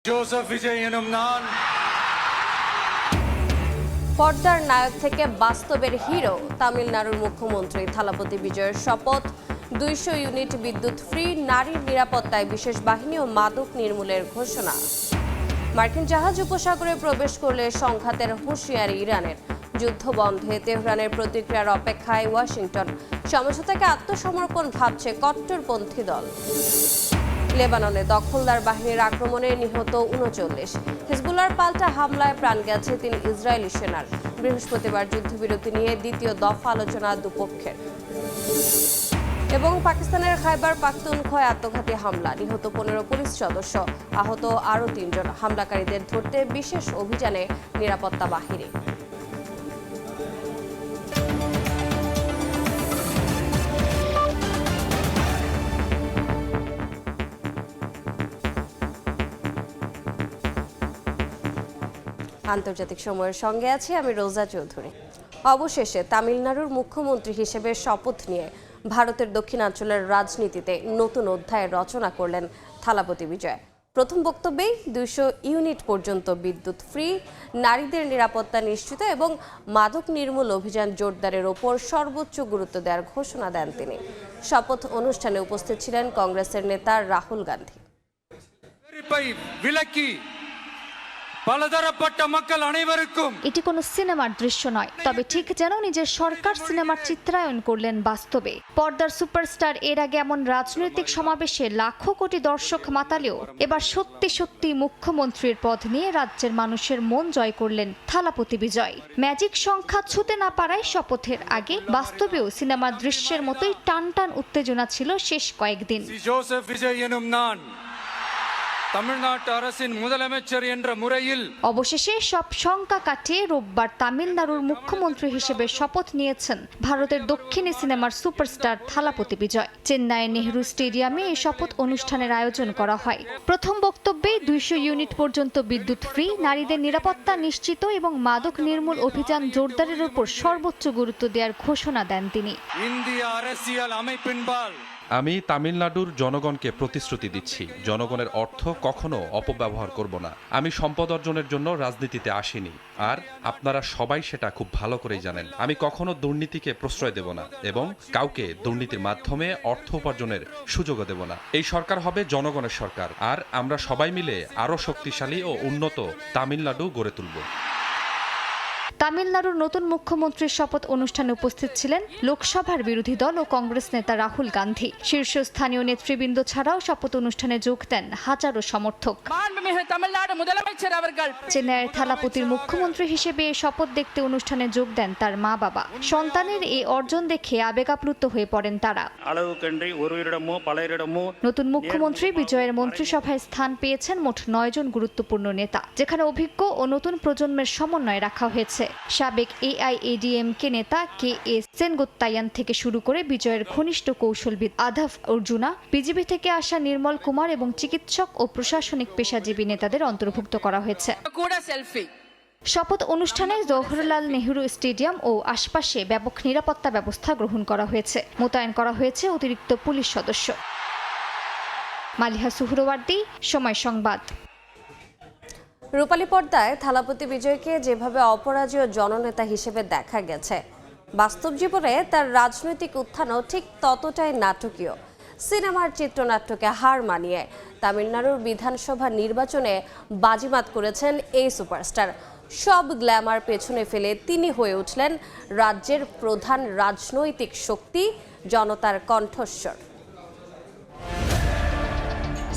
Joseph বিজয় enum নান। পর্দার নায়ক থেকে বাস্তবের হিরো তামিলনাড়ুর মুখ্যমন্ত্রী থালাপতি বিজয়ের শপথ। 200 ইউনিট বিদ্যুৎ ফ্রি, নারীর নিরাপত্তায় বিশেষ বাহিনী ও মাদক নির্মূলের ঘোষণা। মার্কিন জাহাজ উপসাগরে প্রবেশ করলে সংঘাতের হুঁশিয়ারি ইরানের। যুদ্ধ বন্ধে তেহরানের প্রতিক্রিয়ার অপেক্ষায় ওয়াশিংটন। সমঝোতাকে আত্মসমর্পণ ভাবছে কট্টরপন্থী দল। লেবাননে দখলদার বাহিনীর আক্রমণে নিহত 39। হিজবুল্লাহর পাল্টা হামলায় প্রাণ গেছে 3 ইসরায়েলি সেনার। বৃহস্পতিবার যুদ্ধবিরতি নিয়ে দ্বিতীয় দফা আলোচনা দুপক্ষের। এবং পাকিস্তানের খাইবার পাখতুনখোয়ায় আত্মঘাতী হামলা, নিহত 15 পুলিশ সদস্য, আহত আরও 3 জন। হামলাকারীদের ধরতে বিশেষ অভিযানে নিরাপত্তা বাহিনী। আন্তর্জাতিক সময়ের সঙ্গে আছি আমি রোজা চৌধুরী। অবশেষে তামিলনাড়ুর মুখ্যমন্ত্রী হিসেবে শপথ নিয়ে ভারতের দক্ষিণাঞ্চলের রাজনীতিতে নতুন অধ্যায় রচনা করলেন থালাপতি বিজয়। প্রথম বক্তব্যেই 200 ইউনিট পর্যন্ত বিদ্যুৎ ফ্রি, নারীদের নিরাপত্তা নিশ্চিত এবং মাদক নির্মূল অভিযান জোরদারের ওপর সর্বোচ্চ গুরুত্ব দেওয়ার ঘোষণা দেন তিনি। শপথ অনুষ্ঠানে উপস্থিত ছিলেন কংগ্রেসের নেতা রাহুল গান্ধী। এটি কোনো সিনেমার দৃশ্য নয়, তবে ঠিক যেন নিজের সরকার সিনেমার চিত্রায়ন করলেন বাস্তবে। পর্দার সুপারস্টার এর আগে এমন রাজনৈতিক সমাবেশে লাখো কোটি দর্শক মাতালেও এবার সত্যি সত্যি মুখ্যমন্ত্রীর পদ নিয়ে রাজ্যের মানুষের মন জয় করলেন থালাপতি বিজয়। ম্যাজিক সংখ্যা ছুঁতে না পারায় শপথের আগে বাস্তবেও সিনেমার দৃশ্যের মতোই টান টান উত্তেজনা ছিল শেষ কয়েকদিন। জোসেফ বিজয় এনুম নান তামিলনাড়ু அரசின் முதலமைச்சர் என்ற முறையில் অবশেষে সব শঙ্কা কাটিয়ে রোববার তামিলনাড়ুর মুখ্যমন্ত্রী হিসেবে শপথ নিয়েছেন ভারতের দক্ষিণী সিনেমার সুপারস্টার থালাপতি বিজয়। চেন্নাইয়ের নেহরু স্টেডিয়ামে এই শপথ অনুষ্ঠানের আয়োজন করা হয়। প্রথম বক্তব্যে 200 ইউনিট পর্যন্ত বিদ্যুৎ ফ্রি, নারীদের নিরাপত্তা নিশ্চিত এবং মাদক নির্মূল অভিযান জোরদারের উপর সর্বোচ্চ গুরুত্ব দেওয়ার ঘোষণা দেন তিনি। ইন্ডিয়া அரசியல் அமைப்பின்பால் আমি তামিলনাড়ুর জনগণকে প্রতিশ্রুতি দিচ্ছি, জনগণের অর্থ কখনো অপব্যবহার করব না। আমি সম্পদ অর্জনের জন্য রাজনীতিতে আসিনি, আর আপনারা সবাই সেটা খুব ভালো করেই জানেন। আমি কখনো দুর্নীতিকে প্রশ্রয় দেব না এবং কাউকে দুর্নীতির মাধ্যমে অর্থ উপার্জনের সুযোগও দেব না। এই সরকার হবে জনগণের সরকার, আর আমরা সবাই মিলে আরও শক্তিশালী ও উন্নত তামিলনাড়ু গড়ে তুলব। তামিলনাড়ুর নতুন মুখ্যমন্ত্রীর শপথ অনুষ্ঠানে উপস্থিত ছিলেন লোকসভার বিরোধী দল ও কংগ্রেস নেতা রাহুল গান্ধী। শীর্ষস্থানীয় নেতৃবৃন্দ ছাড়াও শপথ অনুষ্ঠানে যোগ দেন হাজারো সমর্থক। চেন্নাইয়ের থালাপতির মুখ্যমন্ত্রী হিসেবে এই শপথ দেখতে অনুষ্ঠানে যোগ দেন তার মা বাবা। সন্তানের এই অর্জন দেখে আবেগাপ্লুত হয়ে পড়েন তারা। নতুন মুখ্যমন্ত্রী বিজয়ের মন্ত্রিসভায় স্থান পেয়েছেন মোট 9 জন গুরুত্বপূর্ণ নেতা, যেখানে অভিজ্ঞ ও নতুন প্রজন্মের সমন্বয় রাখা হয়েছে। সাবেক AIADMK নেতা KA সেনগোত্তায়ান থেকে শুরু করে বিজয়ের ঘনিষ্ঠ কৌশলবিদ আধাফ অর্জুনা, বিজেপি থেকে আসা নির্মল কুমার এবং চিকিৎসক ও প্রশাসনিক পেশাজীবী নেতাদের অন্তর্ভুক্ত করা হয়েছে। শপথ অনুষ্ঠানে জওহরলাল নেহরু স্টেডিয়াম ও আশপাশে ব্যাপক নিরাপত্তা ব্যবস্থা গ্রহণ করা হয়েছে। মোতায়েন করা হয়েছে অতিরিক্ত পুলিশ সদস্য। মালিহা সুহরওয়ার্দী, সময় সংবাদ। রূপালী পর্দায় থালাপতি বিজয়কে যেভাবে অপরাজেয় জননেতা হিসেবে দেখা গেছে, বাস্তব জীবনে তার রাজনৈতিক উত্থানও ঠিক ততটাই নাটকীয়। সিনেমার চিত্রনাট্যকে হার মানিয়ে তামিলনাড়ুর বিধানসভা নির্বাচনে বাজিমাত করেছেন এই সুপারস্টার। সব গ্ল্যামার পেছনে ফেলে তিনি হয়ে উঠলেন রাজ্যের প্রধান রাজনৈতিক শক্তি, জনতার কণ্ঠস্বর।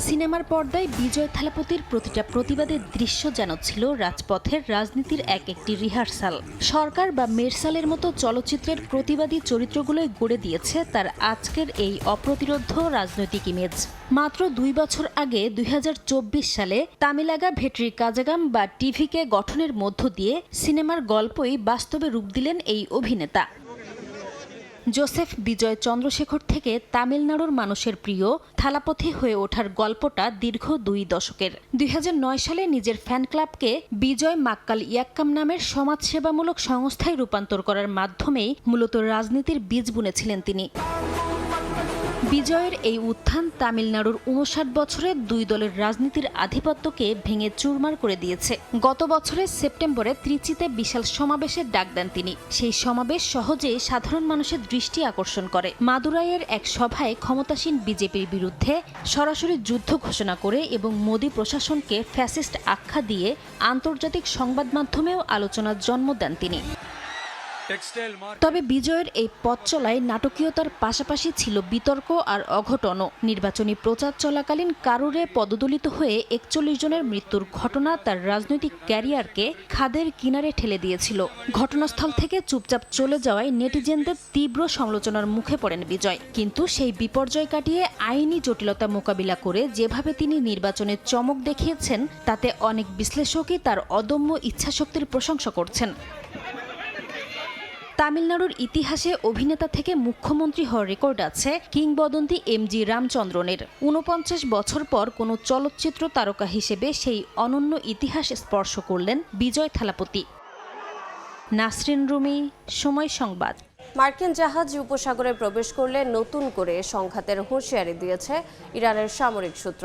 সিনেমার পর্দায় বিজয় থালাপতির প্রতিটা প্রতিবাদের দৃশ্য যেন ছিল রাজপথের রাজনীতির একটি রিহার্সাল। সরকার বা মেরসালের মতো চলচ্চিত্রের প্রতিবাদী চরিত্রগুলোই গড়ে দিয়েছে তার আজকের এই অপ্রতিরোধ্য রাজনৈতিক ইমেজ। মাত্র 2 বছর আগে 2024 সালে তামিলাগা ভেট্রি কাজাগাম বা টিভিকে গঠনের মধ্য দিয়ে সিনেমার গল্পই বাস্তবে রূপ দিলেন এই অভিনেতা। জোসেফ বিজয় চন্দ্রশেখর থেকে তামিলনাড়ুর মানুষের প্রিয় থালাপতি হয়ে ওঠার গল্পটা দীর্ঘ 2 দশকের। 2009 সালে নিজের ফ্যান ক্লাবকে বিজয় মাক্কাল ইয়াক্কাম নামের সমাজসেবামূলক সংস্থায় রূপান্তর করার মাধ্যমেই মূলত রাজনীতির বীজ বুনেছিলেন তিনি। বিজয়ের এই উত্থান তামিলনাড়ুর ৫৯ বছরের দুই দলের রাজনীতির আধিপত্যকে ভেঙে চুরমার করে দিয়েছে। গত বছরের সেপ্টেম্বরে ত্রিচিতে বিশাল সমাবেশের ডাক দেন তিনি। সেই সমাবেশ সহজেই সাধারণ মানুষের দৃষ্টি আকর্ষণ করে। মাদুরাইয়ের এক সভায় ক্ষমতাসীন বিজেপির বিরুদ্ধে সরাসরি যুদ্ধ ঘোষণা করে এবং মোদী প্রশাসনকে ফ্যাসিস্ট আখ্যা দিয়ে আন্তর্জাতিক সংবাদ মাধ্যমেও আলোচনার জন্ম দেন তিনি। তবে বিজয়ের এই পথ চলায় নাটকীয়তার পাশাপাশি ছিল বিতর্ক আর অঘটনও। নির্বাচনী প্রচার চলাকালীন কারুরে পদদলিত হয়ে ৪১ জনের মৃত্যুর ঘটনা তার রাজনৈতিক ক্যারিয়ারকে খাদের কিনারে ঠেলে দিয়েছিল। ঘটনাস্থল থেকে চুপচাপ চলে যাওয়ায় নেটিজেনদের তীব্র সমালোচনার মুখে পড়েন বিজয়। কিন্তু সেই বিপর্যয় কাটিয়ে আইনি জটিলতা মোকাবিলা করে যেভাবে তিনি নির্বাচনে চমক দেখিয়েছেন, তাতে অনেক বিশ্লেষকই তার অদম্য ইচ্ছাশক্তির প্রশংসা করছেন। তামিলনাড়ুর ইতিহাসে অভিনেতা থেকে মুখ্যমন্ত্রী হওয়ার রেকর্ড আছে কিংবদন্তি এমজি রামচন্দ্রনের। ৪৯ বছর পর কোনো চলচ্চিত্র তারকা হিসেবে সেই অনন্য ইতিহাস স্পর্শ করলেন বিজয় থালাপতি। নাসরিন রুমি, সময় সংবাদ। মার্কিন জাহাজ উপসাগরে প্রবেশ করলে নতুন করে সংঘাতের হুঁশিয়ারি দিয়েছে ইরানের সামরিক সূত্র।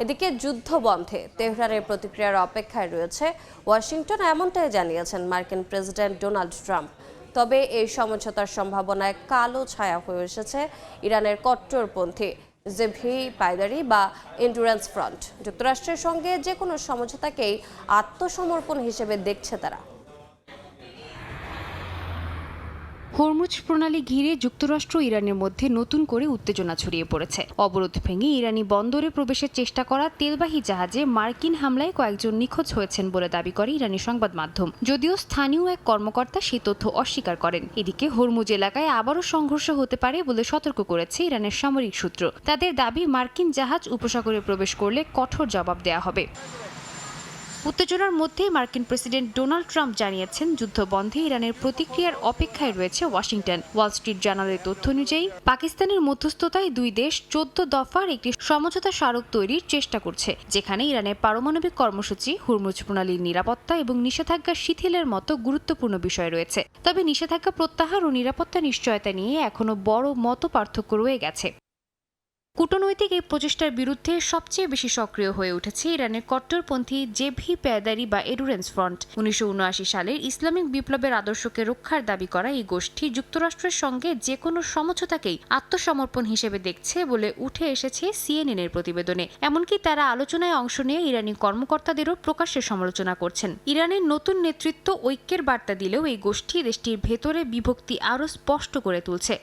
এদিকে যুদ্ধ বন্ধে তেহরানের প্রতিক্রিয়ার অপেক্ষায় রয়েছে ওয়াশিংটন, এমনটাই জানিয়েছেন মার্কিন প্রেসিডেন্ট ডোনাল্ড ট্রাম্প। তবে এই সমঝোতার সম্ভাবনায় কালো ছায়া হয়ে এসেছে ইরানের কট্টরপন্থী জেভি পায়দারি বা এন্ডুরেন্স ফ্রন্ট। যুক্তরাষ্ট্রের সঙ্গে যে কোনো সমঝোতাকেই আত্মসমর্পণ হিসেবে দেখছে তারা। হরমুজ প্রণালী ঘিরে যুক্তরাষ্ট্র ও ইরানের মধ্যে নতুন করে উত্তেজনা ছড়িয়ে পড়েছে। অবরোধ ভেঙে ইরানি বন্দরে প্রবেশের চেষ্টা করা তেলবাহী জাহাজে মার্কিন হামলায় কয়েকজন নিখোঁজ হয়েছেন বলে দাবি করে ইরানি সংবাদ মাধ্যম, যদিও স্থানীয় এক কর্মকর্তা সেই তথ্য অস্বীকার করেন। এদিকে হরমুজ এলাকায় আবারও সংঘর্ষ হতে পারে বলে সতর্ক করেছে ইরানের সামরিক সূত্র। তাদের দাবি, মার্কিন জাহাজ উপসাগরে প্রবেশ করলে কঠোর জবাব দেওয়া হবে। উত্তেজনার মধ্যে মার্কিন প্রেসিডেন্ট ডোনাল্ড ট্রাম্প জানিয়েছেন, যুদ্ধ বন্ধে ইরানের প্রতিক্রিয়ার অপেক্ষায় রয়েছে ওয়াশিংটন। ওয়াল স্ট্রিট জার্নালের তথ্য অনুযায়ী পাকিস্তানের মধ্যস্থতায় দুই দেশ ১৪ দফার একটি সমঝোতা স্মারক তৈরির চেষ্টা করছে, যেখানে ইরানের পারমাণবিক কর্মসূচি, হরমুজ প্রণালীর নিরাপত্তা এবং নিষেধাজ্ঞা শিথিলের মতো গুরুত্বপূর্ণ বিষয় রয়েছে। তবে নিষেধাজ্ঞা প্রত্যাহার ও নিরাপত্তা নিশ্চয়তা নিয়ে এখনও বড় মতপার্থক্য রয়ে গেছে। কূটনৈতিক এই প্রচেষ্টার বিরুদ্ধে সবচেয়ে বেশি সক্রিয় হয়ে উঠেছে ইরানের কট্টরপন্থী জেভি পায়দারি বা এন্ডুরেন্স ফ্রন্ট। ১৯৭৯ সালের ইসলামিক বিপ্লবের আদর্শকে রক্ষার দাবি করা এই গোষ্ঠী যুক্তরাষ্ট্রের সঙ্গে যে কোনো সমঝোতাকেই আত্মসমর্পণ হিসেবে দেখছে বলে উঠে এসেছে সিএনএনের প্রতিবেদনে। এমনকি তারা আলোচনায় অংশ নিয়ে ইরানি কর্মকর্তাদেরও প্রকাশ্যে সমালোচনা করছেন। ইরানের নতুন নেতৃত্ব ঐক্যের বার্তা দিলেও এই গোষ্ঠী দেশটির ভেতরে বিভক্তি আরও স্পষ্ট করে তুলছে।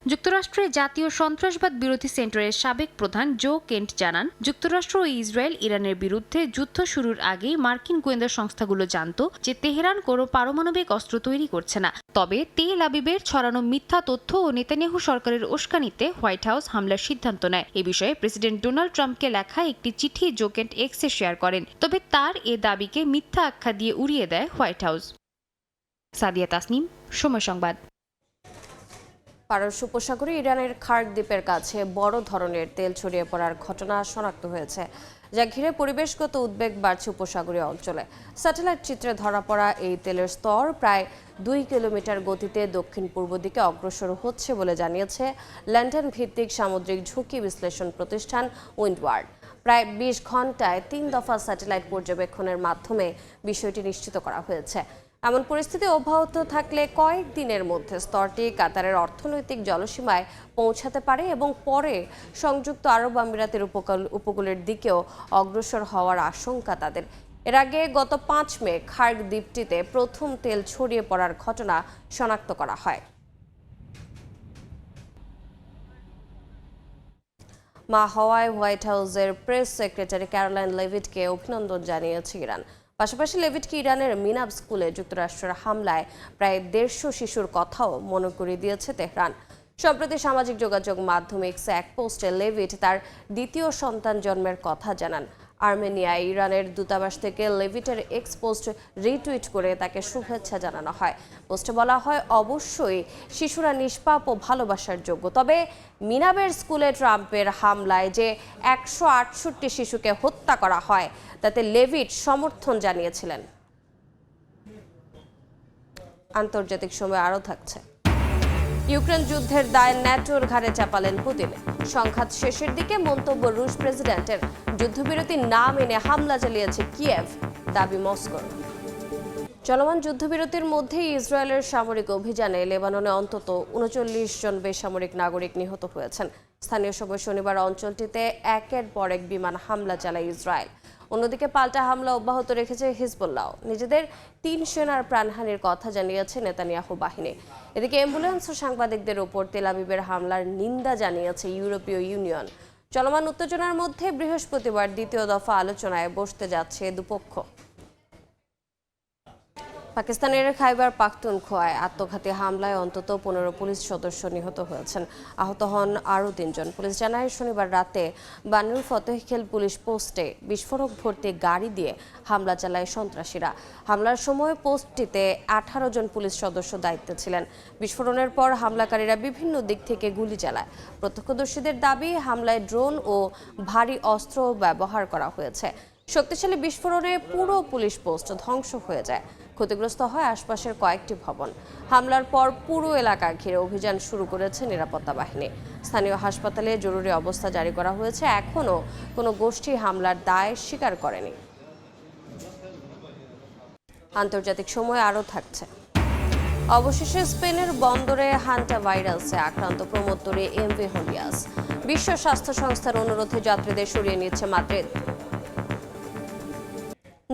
যুক্তরাষ্ট্রের জাতীয় সন্ত্রাসবাদ বিরোধী সেন্টারের সাবেক প্রধান জো কেন্ট জানান, যুক্তরাষ্ট্র ও ইসরায়েল ইরানের বিরুদ্ধে যুদ্ধ শুরুর আগেই মার্কিন গোয়েন্দা সংস্থাগুলো জানত যে তেহরান কোনো পারমাণবিক অস্ত্র তৈরি করছে না। তবে তেল আবিবের ছড়ানো মিথ্যা তথ্য ও নেতানিয়াহু সরকারের উস্কানিতে হোয়াইট হাউস হামলার সিদ্ধান্ত নেয়। এ বিষয়ে প্রেসিডেন্ট ডোনাল্ড ট্রাম্পকে লেখা একটি চিঠি জো কেন্ট এক্সে শেয়ার করেন। তবে তার এ দাবিকে মিথ্যা আখ্যা দিয়ে উড়িয়ে দেয় হোয়াইট হাউস। সাদিয়া তাসনিম, সময় সংবাদ। পারস্য উপসাগরে ইরানের খার্ক দ্বীপের কাছে বড় ধরনের তেল ছড়িয়ে পড়ার ঘটনা শনাক্ত হয়েছে, যা ঘিরে পরিবেশগত উদ্বেগ বাড়ছে উপসাগরীয় অঞ্চলে। স্যাটেলাইট চিত্রে ধরা পড়া এই তেলের স্তর প্রায় ২ কিলোমিটার গতিতে দক্ষিণ পূর্ব দিকে অগ্রসর হচ্ছে বলে জানিয়েছে লন্ডন ভিত্তিক সামুদ্রিক ঝুঁকি বিশ্লেষণ প্রতিষ্ঠান উইন্ডওয়ার্ড। প্রায় ২০ ঘন্টায় ৩ দফা স্যাটেলাইট পর্যবেক্ষণের মাধ্যমে বিষয়টি নিশ্চিত করা হয়েছে। এমন পরিস্থিতি অব্যাহত থাকলে কয়েক দিনের মধ্যে স্তরটি কাতারের অর্থনৈতিক জলসীমায় পৌঁছাতে পারে এবং পরে সংযুক্ত আরব আমিরাতের উপকূলের দিকেও অগ্রসর হওয়ার আশঙ্কা তাদের। এর আগে গত ৫ মে খার্ক দ্বীপটিতে প্রথম তেল ছড়িয়ে পড়ার ঘটনা শনাক্ত করা হয়। মা হওয়ায় হোয়াইট হাউসের প্রেস সেক্রেটারি ক্যারোলাইন লেভিটকে অভিনন্দন জানিয়েছে ইরান। পাশাপাশি লেভিটকে ইরানের মিনাব স্কুলে যুক্তরাষ্ট্রের হামলায় প্রায় ১৫০ শিশুর কথাও মনে করিয়ে দিয়েছে তেহরান। সম্প্রতি সামাজিক যোগাযোগ মাধ্যম এক্সে এক পোস্টে লেভিট তার দ্বিতীয় সন্তান জন্মের কথা জানান। আর্মেনিয়ায় ইরানের দূতাবাস থেকে লেভিটের এক্স পোস্ট রিটুইট করে তাকে শুভেচ্ছা জানানো হয়। পোস্টে বলা হয়, অবশ্যই শিশুরা নিষ্পাপ ও ভালোবাসার যোগ্য, তবে মিনাবের স্কুলে ট্রাম্পের হামলায় যে ১৬৮ শিশুকে হত্যা করা হয় তাতে লেভিট সমর্থন জানিয়েছিলেন। আন্তর্জাতিক সময় আরও থাকছে। ইউক্রেন যুদ্ধের দায় ন্যাটোর ঘাড়ে চাপালেন পুতিন। সংঘাত শেষের দিকে মন্তব্য রুশ প্রেসিডেন্টের। যুদ্ধবিরতি না মেনে হামলা চালিয়েছে কিয়েভ, দাবি মস্কোর। চলমান যুদ্ধবিরতির মধ্যেই ইসরায়েলের সামরিক অভিযানে লেবাননে অন্তত ৩৯ জন বেসামরিক নাগরিক নিহত হয়েছেন। স্থানীয় সময় শনিবার অঞ্চলটিতে একের পর এক বিমান হামলা চালায় ইসরায়েল। অন্যদিকে পাল্টা হামলা অব্যাহত রেখেছে হিজবুল্লাহ। নিজেদের ৩ সেনার প্রাণহানির কথা জানিয়েছে নেতানিয়াহু বাহিনী। এদিকে অ্যাম্বুলেন্স ও সাংবাদিকদের ওপর তেল আবিবের হামলার নিন্দা জানিয়েছে ইউরোপীয় ইউনিয়ন। চলমান উত্তেজনার মধ্যে বৃহস্পতিবার দ্বিতীয় দফা আলোচনায় বসতে যাচ্ছে দুপক্ষ। পাকিস্তানের খাইবার পাখতুনখোয়ায় আত্মঘাতী হামলায় অন্তত ১৫ পুলিশ সদস্য নিহত হয়েছেন। আহত হন আরও ৩ জন। পুলিশ জানায় শনিবার রাতে বানুল ফতেহখেল পুলিশ পোস্টে বিস্ফোরক ভর্তি গাড়ি দিয়ে হামলা চালায় সন্ত্রাসীরা। হামলার সময় পোস্টটিতে ১৮ জন পুলিশ সদস্য দায়িত্বে ছিলেন। বিস্ফোরণের পর হামলাকারীরা বিভিন্ন দিক থেকে গুলি চালায়। প্রত্যক্ষদর্শীদের দাবি, হামলায় ড্রোন ও ভারী অস্ত্র ব্যবহার করা হয়েছে। শক্তিশালী বিস্ফোরণে পুরো পুলিশ পোস্ট ধ্বংস হয়ে যায়। ক্ষতিগ্রস্ত হয় আশপাশের কয়েকটি ভবন। হামলার পর পুরো এলাকা ঘিরে অভিযান শুরু করেছে নিরাপত্তা বাহিনী। স্থানীয় হাসপাতালে জরুরি অবস্থা জারি করা হয়েছে। এখনও কোনো গোষ্ঠী হামলার দায় স্বীকার করেনি। আন্তর্জাতিক সময় আরও থাকছে। অবশেষে স্পেনের বন্দরে হান্টা ভাইরাসে আক্রান্ত প্রমোত্তরী এমভি হন্ডিয়াস। বিশ্ব স্বাস্থ্য সংস্থার অনুরোধে যাত্রীদের সরিয়ে নিচ্ছে মাদ্রিদ।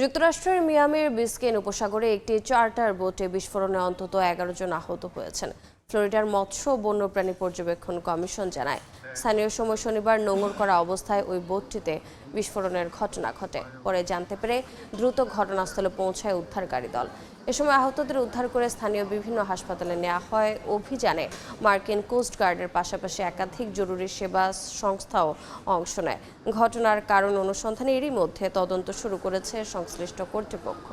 যুক্তরাষ্ট্রের মিয়ামির বিস্কেন উপসাগরে একটি চার্টার বোটে বিস্ফোরণে অন্তত ১১ জন আহত হয়েছেন। ফ্লোরিডার মৎস্য ও বন্যপ্রাণী পর্যবেক্ষণ কমিশন জানায়, স্থানীয় সময় শনিবার নোঙর করা অবস্থায় ওই বোটটিতে বিস্ফোরণের ঘটনা ঘটে। পরে জানতে পেরে দ্রুত ঘটনাস্থলে পৌঁছায় উদ্ধারকারী দল। এ সময় আহতদের উদ্ধার করে স্থানীয় বিভিন্ন হাসপাতালে নেওয়া হয়। অভিযানে মার্কিন কোস্টগার্ডের পাশাপাশি একাধিক জরুরি সেবা সংস্থাও অংশ নেয়। ঘটনার কারণ অনুসন্ধানে এরই মধ্যে তদন্ত শুরু করেছে সংশ্লিষ্ট কর্তৃপক্ষ।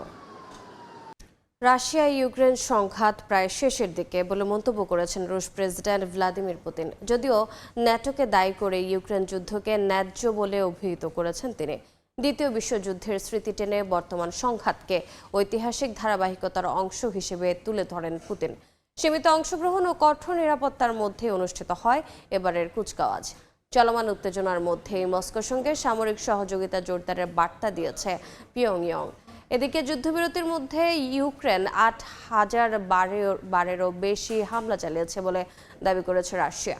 রাশিয়া ইউক্রেন সংঘাত প্রায় শেষের দিকে বলে মন্তব্য করেছেন রুশ প্রেসিডেন্ট ভ্লাদিমির পুতিন। যদিও ন্যাটোকে দায়ী করে ইউক্রেন যুদ্ধকে ন্যায্য বলে অভিহিত করেছেন তিনি। দ্বিতীয় বিশ্বযুদ্ধের স্মৃতি টেনে বর্তমান সংঘাতকে ঐতিহাসিক ধারাবাহিকতার অংশ হিসেবে তুলে ধরেন পুতিন। সীমিত অংশগ্রহণ ও কঠোর নিরাপত্তার মধ্যে অনুষ্ঠিত হয় এবারের কুচকাওয়াজ। চলমান উত্তেজনার মধ্যেই মস্কোর সঙ্গে সামরিক সহযোগিতা জোরদারের বার্তা দিয়েছে পিয়ংইয়ং। এদিকে যুদ্ধবিরতির মধ্যে ইউক্রেন ৮,০০০ বারেরও বেশি হামলা চালিয়েছে বলে দাবি করেছে রাশিয়া।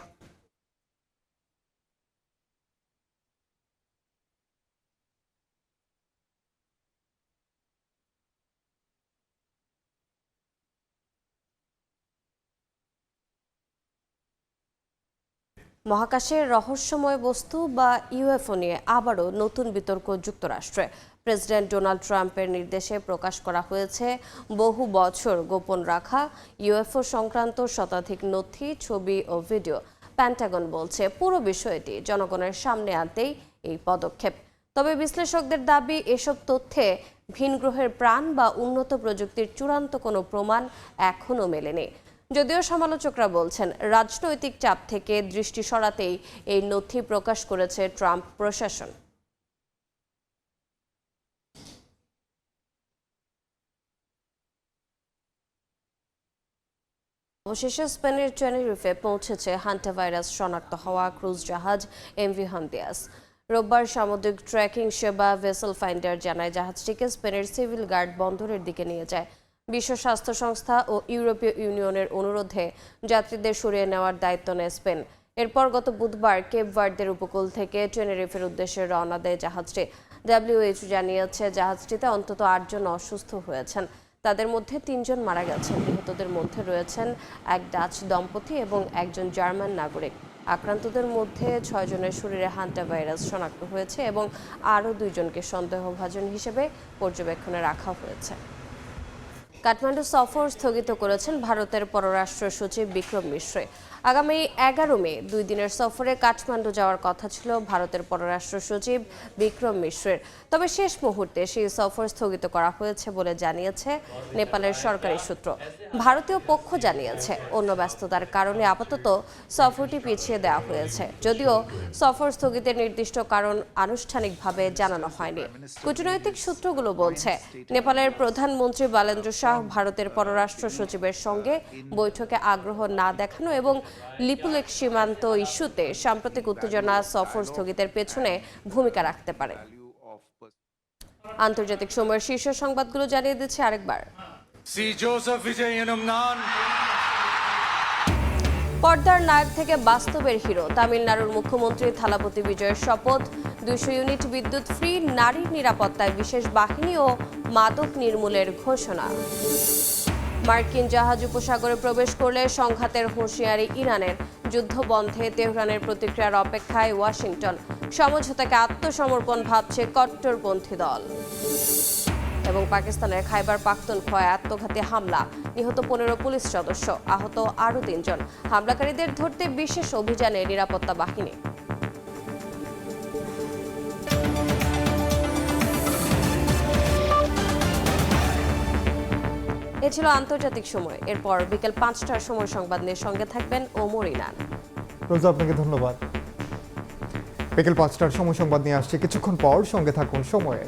মহাকাশের রহস্যময় বস্তু বা ইউএফও নিয়ে আবারও নতুন বিতর্ক যুক্তরাষ্ট্রে। প্রেসিডেন্ট ডোনাল্ড ট্রাম্পের নির্দেশে প্রকাশ করা হয়েছে বহু বছর গোপন রাখা ইউএফও সংক্রান্ত শতাধিক নথি, ছবি ও ভিডিও। পেন্টাগন বলছে পুরো বিষয়টি জনগণের সামনে আনতেই এই পদক্ষেপ। তবে বিশ্লেষকদের দাবি, এসব তথ্যে ভিনগ্রহের প্রাণ বা উন্নত প্রযুক্তির চূড়ান্ত কোনো প্রমাণ এখনও মেলেনি। যদিও সমালোচকরা বলছেন, রাজনৈতিক চাপ থেকে দৃষ্টি সরাতেই এই নথি প্রকাশ করেছে ট্রাম্প প্রশাসন। অবশেষে স্পেনের টেনেরিফে পৌঁছেছে হান্টা ভাইরাস শনাক্ত হওয়া ক্রুজ জাহাজ এমভি হন্ডিয়াস। রোববার সামুদ্রিক ট্র্যাকিং সেবা ভেসেল ফাইন্ডার জানায়, জাহাজটিকে স্পেনের সিভিল গার্ড বন্দরের দিকে নিয়ে যায়। বিশ্ব স্বাস্থ্য সংস্থা ও ইউরোপীয় ইউনিয়নের অনুরোধে যাত্রীদের সরিয়ে নেওয়ার দায়িত্ব নেয় স্পেন। এরপর গত বুধবার কেপ ভার্দের উপকূল থেকে টেনেরিফের উদ্দেশ্যে রওনা দেয় জাহাজটি। WHO জানিয়েছে, জাহাজটিতে অন্তত ৮ জন অসুস্থ হয়েছেন। তাদের মধ্যে ৩ জন মারা গেছেন। নিহতদের মধ্যে রয়েছেন এক ডাচ দম্পতি এবং একজন জার্মান নাগরিক। আক্রান্তদের মধ্যে ৬ জনের শরীরে হান্টা ভাইরাস শনাক্ত হয়েছে এবং আরও ২ জনকে সন্দেহভাজন হিসেবে পর্যবেক্ষণে রাখা হয়েছে। কাঠমান্ডু সফর স্থগিত করেছেন ভারতের পররাষ্ট্র সচিব বিক্রম মিশ্র। আগামী 11 মে 2 দিনের সফরে কাঠমান্ডু যাওয়ার কথা ছিল ভারতের পররাষ্ট্র সচিব বিক্রম মিশ্রের। তবে শেষ মুহূর্তে সেই সফর স্থগিত করা হয়েছে বলে জানিয়েছে নেপালের সরকারি সূত্র। ভারতীয় পক্ষ জানিয়েছে অন্য ব্যস্ততার কারণে আপাতত সফরটি পিছিয়ে দেওয়া হয়েছে, যদিও সফর স্থগিতের নির্দিষ্ট কারণ আনুষ্ঠানিকভাবে জানানো হয়নি। কূটনৈতিক সূত্রগুলো বলছে নেপালের প্রধানমন্ত্রী বালেন্দ্র শাহ ভারতের পররাষ্ট্র সচিবের সঙ্গে বৈঠকে আগ্রহ না দেখানো এবং লিপুলেখ সীমান্ত ইস্যুতে সাম্প্রতিক উত্তেজনা সফর স্থগিতের পেছনে ভূমিকা রাখতে পারে। আন্তর্জাতিক সময়ের শীর্ষ সংবাদগুলো জানিয়ে দিচ্ছে আরেকবার। সি জোসেফ বিজয়নম নান। পর্দার নায়ক থেকে বাস্তবের হিরো তামিলনাড়ুর মুখ্যমন্ত্রী থালাপতি বিজয়ের শপথ, 200 ইউনিট বিদ্যুৎ ফ্রি, নারীর নিরাপত্তায় বিশেষ বাহিনী ও মাদক নির্মূলের ঘোষণা। মার্কিন জাহাজ উপসাগরে প্রবেশ করলে সংঘাতের হুঁশিয়ারি ইরানের, যুদ্ধ বন্ধে তেহরানের প্রতিক্রিয়ার অপেক্ষায় ওয়াশিংটন, সমঝোতাকে আত্মসমর্পণ ভাবছে কট্টরপন্থী দল। এবং পাকিস্তানের খাইবার পাখতুনখোয়ায় আত্মঘাতী হামলা, নিহত 15 পুলিশ সদস্য, আহত আরও 3 জন। হামলাকারীদের ধরতে বিশেষ অভিযানে নিরাপত্তা বাহিনী। এ ছিল আন্তর্জাতিক সময়। এরপর বিকেল 5টার সময় সংবাদ নিয়ে সঙ্গে থাকবেন ওমর ইনান। রোজা, আপনাকে ধন্যবাদ। বিকেল 5টার সময় সংবাদ নিয়ে আসছে কিছুক্ষণ পর, সঙ্গে থাকুন সময়ে।